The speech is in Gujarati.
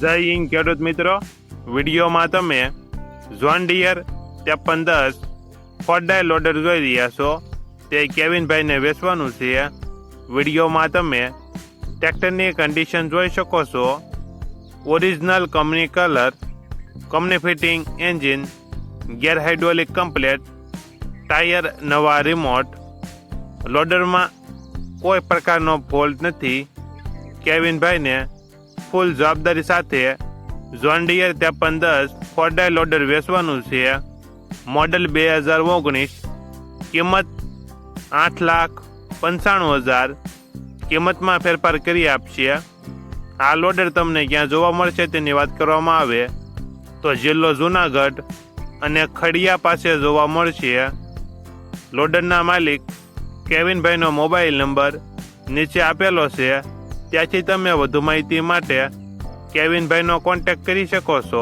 જય હિન્દ ખેડૂત મિત્રો, વિડીયોમાં તમે જોન ડિયર 5310 ફોરડાય લોડર જોઈ રહ્યા છો. તે કેવિનભાઈને વેચવાનું છે. વિડીયોમાં તમે ટ્રેક્ટરની કન્ડિશન જોઈ શકો છો. Original company colour, company fitting engine, gear hydraulic complete, tyre નવા, રિમોટ. લોડરમાં કોઈ પ્રકારનો ફોલ્ટ નથી. કેવિનભાઈને ફૂલ જવાબદારી સાથે જોન ડિયર 5310 ફોરડાય લોડર વેચવાનું છે. મોડલ 2019, કિંમત 8,95,000. કિંમતમાં ફેરફાર કરી આપશે. આ લોડર તમને ક્યાં જોવા મળશે તેની વાત કરવામાં આવે તો જિલ્લો જુનાગઢ અને ખડિયા પાસે જોવા મળશે. લોડરના માલિક કેવિનભાઈનો મોબાઈલ નંબર નીચે આપેલો છે. ત્યાંથી તમે વધુ માહિતી માટે કેવિનભાઈનો કોન્ટેક્ટ કરી શકો છો.